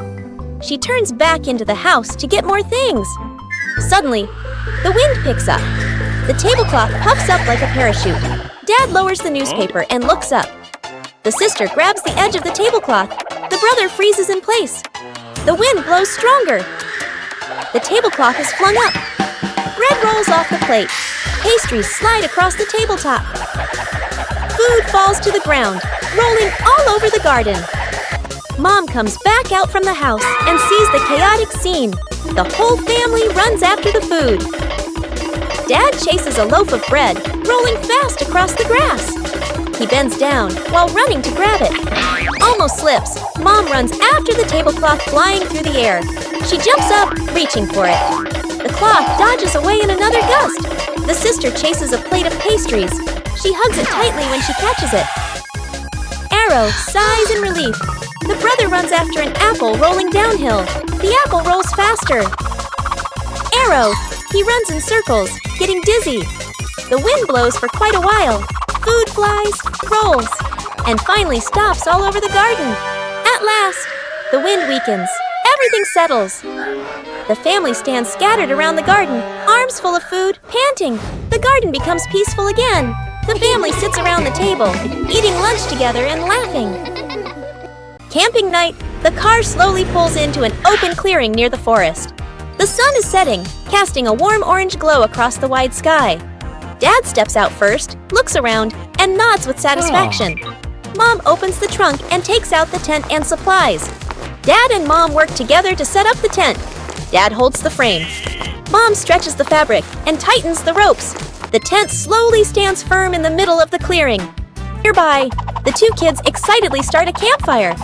She turns back into the house to get more things. Suddenly, the wind picks up. The tablecloth puffs up like a parachute. Dad lowers the newspaper and looks up. The sister grabs the edge of the tablecloth. The brother freezes in place. The wind blows stronger. The tablecloth is flung up. Bread rolls off the plate. Pastries slide across the tabletop. Food falls to the ground, rolling all over the garden. Mom comes back out from the house and sees the chaotic scene. The whole family runs after the food. Dad chases a loaf of bread, rolling fast across the grass. He bends down while running to grab it. Almost slips. Mom runs after the tablecloth flying through the air. She jumps up, reaching for it. The cloth dodges away in another gust. The sister chases a plate of pastries. She hugs it tightly when she catches it. Arrow sighs in relief. The brother runs after an apple rolling downhill. The apple rolls faster. Arrow! He runs in circles, getting dizzy. The wind blows for quite a while. Food flies, rolls, and finally stops all over the garden. At last, the wind weakens. Everything settles. The family stands scattered around the garden, arms full of food, panting. The garden becomes peaceful again. The family sits around the table, eating lunch together and laughing. Camping night, the car slowly pulls into an open clearing near the forest. The sun is setting, casting a warm orange glow across the wide sky. Dad steps out first, looks around, and nods with satisfaction. Mom opens the trunk and takes out the tent and supplies. Dad and Mom work together to set up the tent. Dad holds the frame. Mom stretches the fabric and tightens the ropes. The tent slowly stands firm in the middle of the clearing. Nearby, the two kids excitedly start a campfire.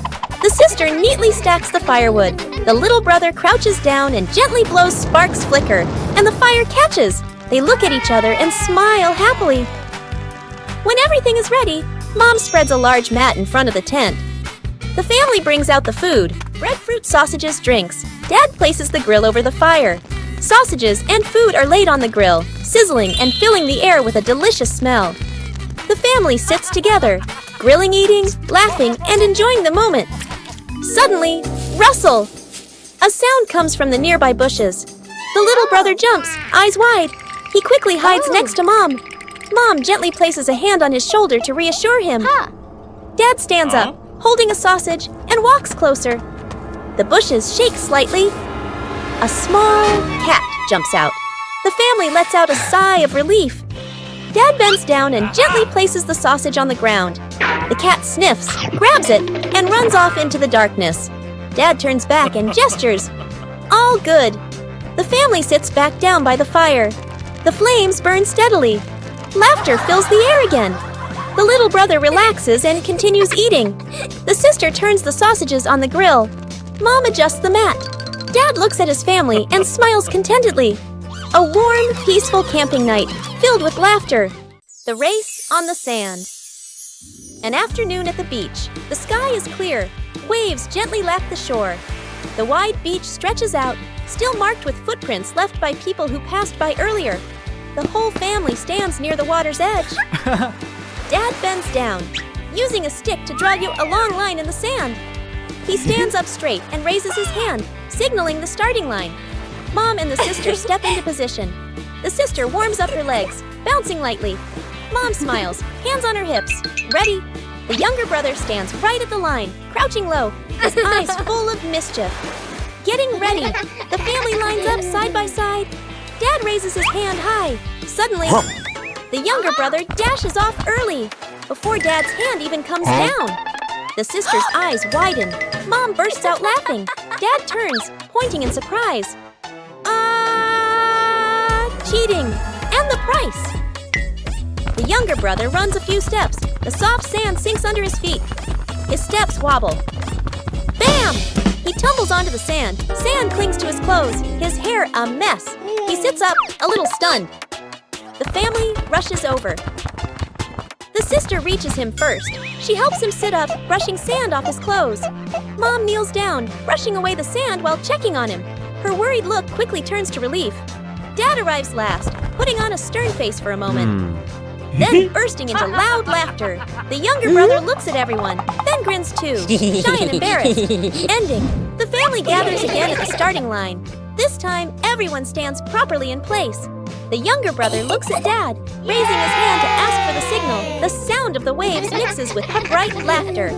The sister neatly stacks the firewood. The little brother crouches down and gently blows sparks flicker, and the fire catches. They look at each other and smile happily. When everything is ready, Mom spreads a large mat in front of the tent. The family brings out the food: breadfruit, sausages, drinks. Dad places the grill over the fire. Sausages and food are laid on the grill, sizzling and filling the air with a delicious smell. The family sits together, grilling, eating, laughing, and enjoying the moment. Suddenly, rustle! A sound comes from the nearby bushes. The little brother jumps, eyes wide. He quickly hides next to Mom. Mom gently places a hand on his shoulder to reassure him. Dad stands up, holding a sausage, and walks closer. The bushes shake slightly. A small cat jumps out. The family lets out a sigh of relief. Dad bends down and gently places the sausage on the ground. The cat sniffs, grabs it, and runs off into the darkness. Dad turns back and gestures. All good. The family sits back down by the fire. The flames burn steadily. Laughter fills the air again. The little brother relaxes and continues eating. The sister turns the sausages on the grill. Mom adjusts the mat. Dad looks at his family and smiles contentedly. A warm, peaceful camping night, filled with laughter. The race on the sand. An afternoon at the beach. The sky is clear. Waves gently lap the shore. The wide beach stretches out, still marked with footprints left by people who passed by earlier. The whole family stands near the water's edge. Dad bends down, using a stick to draw you a long line in the sand. He stands up straight and raises his hand, signaling the starting line. Mom and the sister step into position. The sister warms up her legs, bouncing lightly. Mom smiles, hands on her hips. Ready? The younger brother stands right at the line, crouching low, his eyes full of mischief. Getting ready, the family lines up side by side. Dad raises his hand high. Suddenly, the younger brother dashes off early, before Dad's hand even comes down. The sister's eyes widen. Mom bursts out laughing. Dad turns, pointing in surprise. Cheating! And the price! The younger brother runs a few steps. The soft sand sinks under his feet. His steps wobble. Bam! He tumbles onto the sand. Sand clings to his clothes, his hair a mess. He sits up, a little stunned. The family rushes over. The sister reaches him first. She helps him sit up, brushing sand off his clothes. Mom kneels down, brushing away the sand while checking on him. Her worried look quickly turns to relief. Dad arrives last, putting on a stern face for a moment. Then bursting into loud laughter. The younger brother looks at everyone, then grins too, shy and embarrassed. Ending. The family gathers again at the starting line. This time, everyone stands properly in place. The younger brother looks at Dad, raising his hand to ask for the signal. The sound of the waves mixes with bright laughter.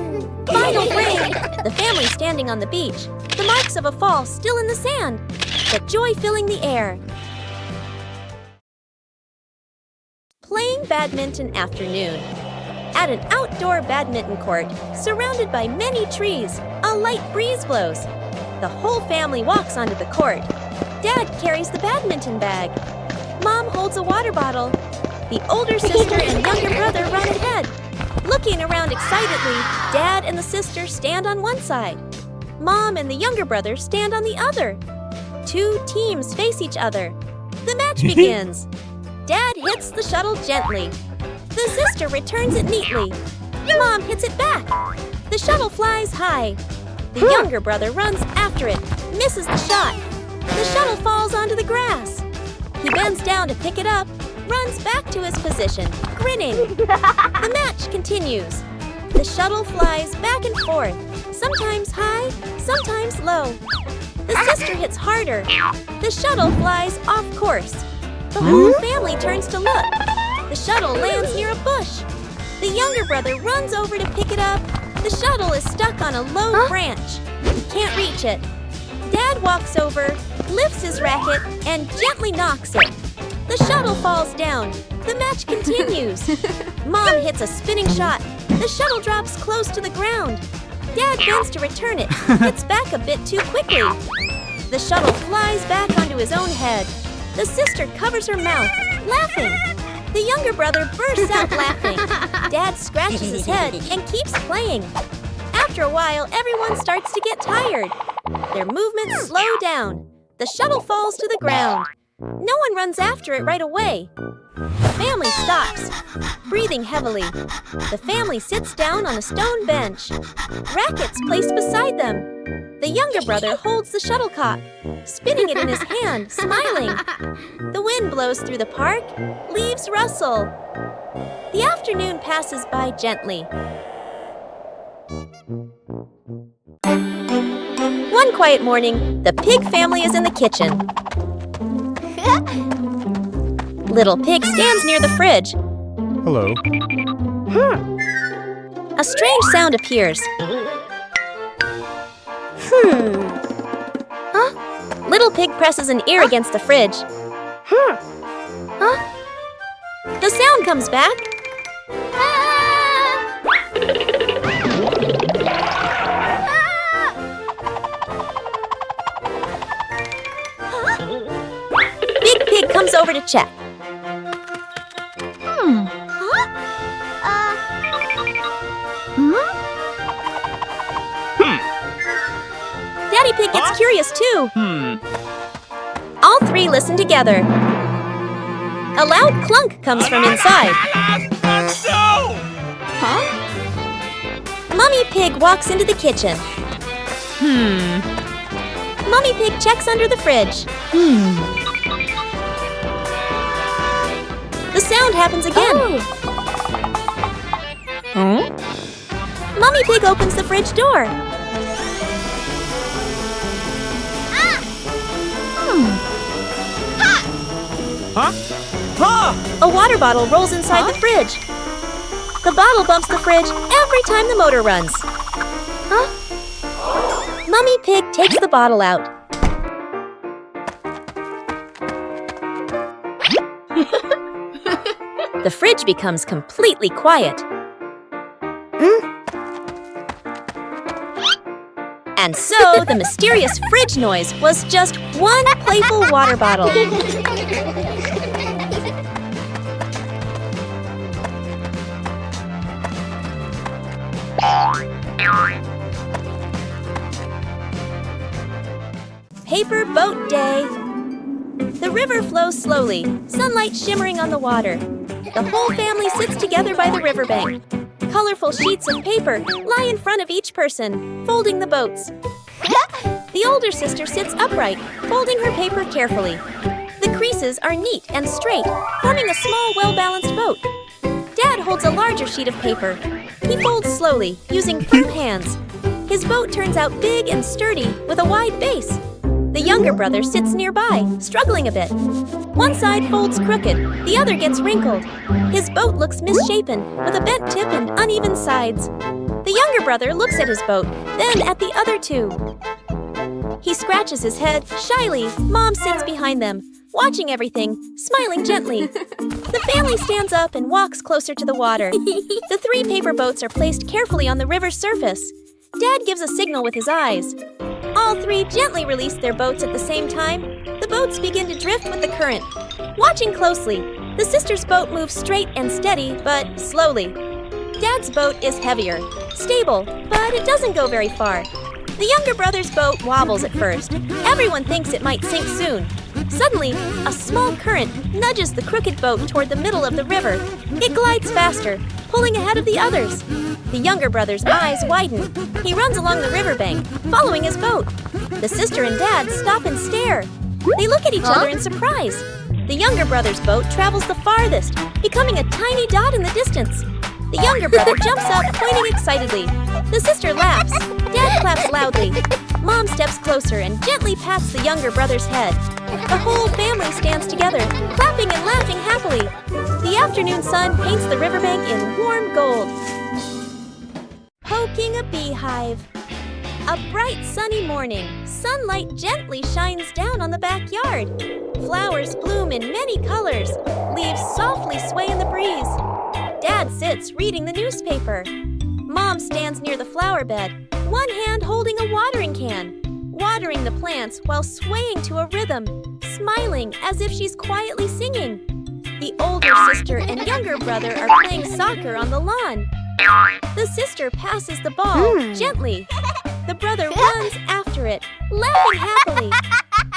Final frame. The family standing on the beach. The marks of a fall still in the sand, but joy filling the air. spring badminton afternoon. At an outdoor badminton court, surrounded by many trees, a light breeze blows. The whole family walks onto the court. Dad carries the badminton bag. Mom holds a water bottle. The older sister and younger brother run ahead. Looking around excitedly, Dad and the sister stand on one side. Mom and the younger brother stand on the other. Two teams face each other. The match begins. Dad hits the shuttle gently. The sister returns it neatly. Mom hits it back. The shuttle flies high. The younger brother runs after it, misses the shot. The shuttle falls onto the grass. He bends down to pick it up, runs back to his position, grinning. The match continues. The shuttle flies back and forth, sometimes high, sometimes low. The sister hits harder. The shuttle flies off course. The whole family turns to look. The shuttle lands near a bush. The younger brother runs over to pick it up. The shuttle is stuck on a low branch. He can't reach it. Dad walks over, lifts his racket, and gently knocks it. The shuttle falls down. The match continues. Mom hits a spinning shot. The shuttle drops close to the ground. Dad bends to return it, hits back a bit too quickly. The shuttle flies back onto his own head. The sister covers her mouth, laughing. The younger brother bursts out laughing. Dad scratches his head and keeps playing. After a while, everyone starts to get tired. Their movements slow down. The shuttle falls to the ground. No one runs after it right away. The family stops, breathing heavily. The family sits down on a stone bench. Rackets placed beside them. The younger brother holds the shuttlecock, spinning it in his hand, smiling. The wind blows through the park, leaves rustle. The afternoon passes by gently. One quiet morning, the pig family is in the kitchen. Little Pig stands near the fridge. Hello. A strange sound appears. Little Pig presses an ear against the fridge. The sound comes back. Big Pig comes over to check. Daddy Pig gets curious too. All three listen together. A loud clunk comes from inside. Mummy Pig walks into the kitchen. Mummy Pig checks under the fridge. The sound happens again. Mummy Pig opens the fridge door. A water bottle rolls inside the fridge. The bottle bumps the fridge every time the motor runs. Mummy Pig takes the bottle out. The fridge becomes completely quiet. And so, the mysterious fridge noise was just one playful water bottle. Paper Boat Day. The river flows slowly, sunlight shimmering on the water. The whole family sits together by the riverbank. Colorful sheets of paper lie in front of each person, folding the boats. The older sister sits upright, folding her paper carefully. The creases are neat and straight, forming a small, well-balanced boat. Dad holds a larger sheet of paper. He folds slowly, using firm hands. His boat turns out big and sturdy, with a wide base. The younger brother sits nearby, struggling a bit. One side folds crooked, the other gets wrinkled. His boat looks misshapen, with a bent tip and uneven sides. The younger brother looks at his boat, then at the other two. He scratches his head, shyly. Mom sits behind them. watching everything, smiling gently. The family stands up and walks closer to the water. The 3 paper boats are placed carefully on the river's surface. Dad gives a signal with his eyes. All 3 gently release their boats at the same time. The boats begin to drift with the current. Watching closely, the sisters' boat moves straight and steady, but slowly. Dad's boat is heavier, stable, but it doesn't go very far. The younger brother's boat wobbles at first. Everyone thinks it might sink soon. Suddenly, a small current nudges the crooked boat toward the middle of the river. It glides faster, pulling ahead of the others. The younger brother's eyes widen. He runs along the riverbank, following his boat. The sister and dad stop and stare. They look at each other in surprise. The younger brother's boat travels the farthest, becoming a tiny dot in the distance. The younger brother jumps up, pointing excitedly. The sister laughs. Dad claps loudly. Mom steps closer and gently pats the younger brother's head. The whole family stands together, clapping and laughing happily. The afternoon sun paints the riverbank in warm gold. Poking a beehive. A bright sunny morning. Sunlight gently shines down on the backyard. Flowers bloom in many colors. Leaves softly sway in the breeze. Dad sits reading the newspaper. Mom stands near the flower bed, one hand holding a watering can, watering the plants while swaying to a rhythm, smiling as if she's quietly singing. The older sister and younger brother are playing soccer on the lawn. The sister passes the ball gently. The brother runs after it, laughing happily.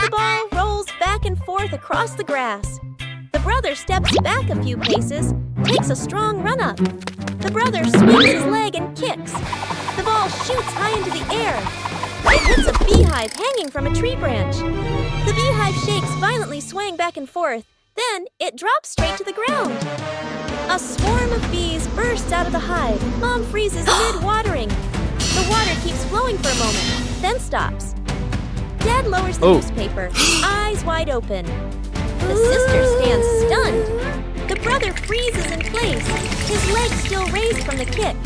The ball rolls back and forth across the grass. The brother steps back a few paces, takes a strong run-up. The brother swings his leg and kicks. The ball shoots high into the air. It hits a beehive hanging from a tree branch. The beehive shakes, violently swaying back and forth. Then it drops straight to the ground. A swarm of bees bursts out of the hive. Mom freezes mid-watering. The water keeps flowing for a moment, then stops. Dad lowers the newspaper, eyes wide open. The sister stands stunned. The brother freezes in place, his legs still raised from the kick.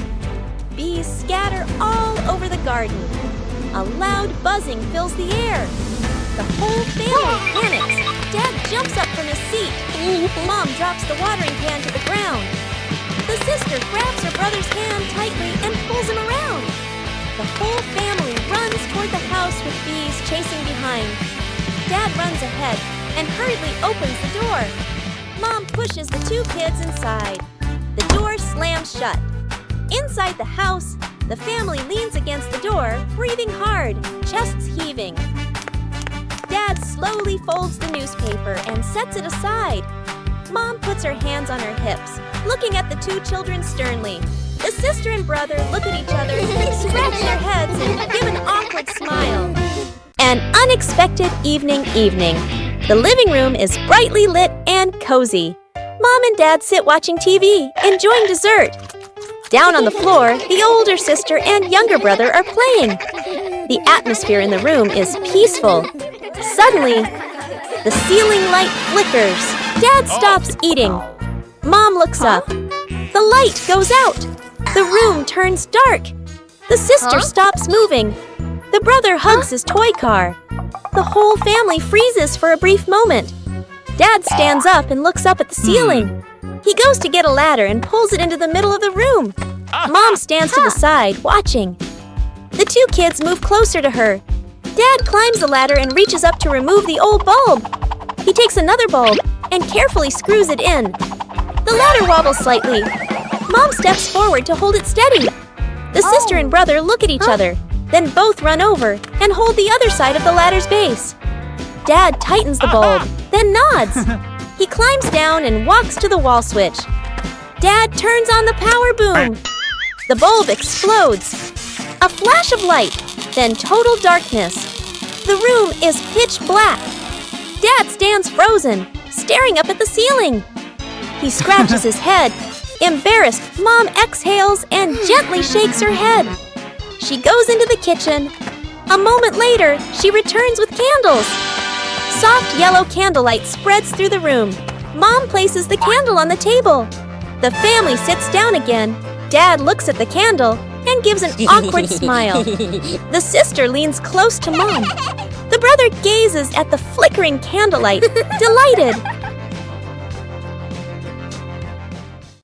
Bees scatter all over the garden. A loud buzzing fills the air. The whole family panics. Dad jumps up from his seat. Mom drops the watering can to the ground. The sister grabs her brother's hand tightly and pulls him around. The whole family runs toward the house with bees chasing behind. Dad runs ahead and hurriedly opens the door. Mom pushes the 2 kids inside. The door slams shut. Inside the house, the family leans against the door, breathing hard, chests heaving. Dad slowly folds the newspaper and sets it aside. Mom puts her hands on her hips, looking at the 2 children sternly. The sister and brother look at each other, scratch their heads, and give an awkward smile. An unexpected evening. The living room is brightly lit and cozy. Mom and Dad sit watching TV, enjoying dessert. Down on the floor, the older sister and younger brother are playing. The atmosphere in the room is peaceful. Suddenly, the ceiling light flickers. Dad stops eating. Mom looks up. The light goes out. The room turns dark. The sister stops moving. The brother hugs his toy car. The whole family freezes for a brief moment. Dad stands up and looks up at the ceiling. He goes to get a ladder and pulls it into the middle of the room. Mom stands to the side, watching. The 2 kids move closer to her. Dad climbs the ladder and reaches up to remove the old bulb. He takes another bulb and carefully screws it in. The ladder wobbles slightly. Mom steps forward to hold it steady. The sister and brother look at each other, then both run over and hold the other side of the ladder's base. Dad tightens the bulb, then nods. He climbs down and walks to the wall switch. Dad turns on the power boom. The bulb explodes. A flash of light, then total darkness. The room is pitch black. Dad stands frozen, staring up at the ceiling. He scratches his head. Embarrassed, Mom exhales and gently shakes her head. She goes into the kitchen. A moment later, she returns with candles. Soft yellow candlelight spreads through the room. Mom places the candle on the table. The family sits down again. Dad looks at the candle and gives an awkward smile. The sister leans close to Mom. The brother gazes at the flickering candlelight, delighted.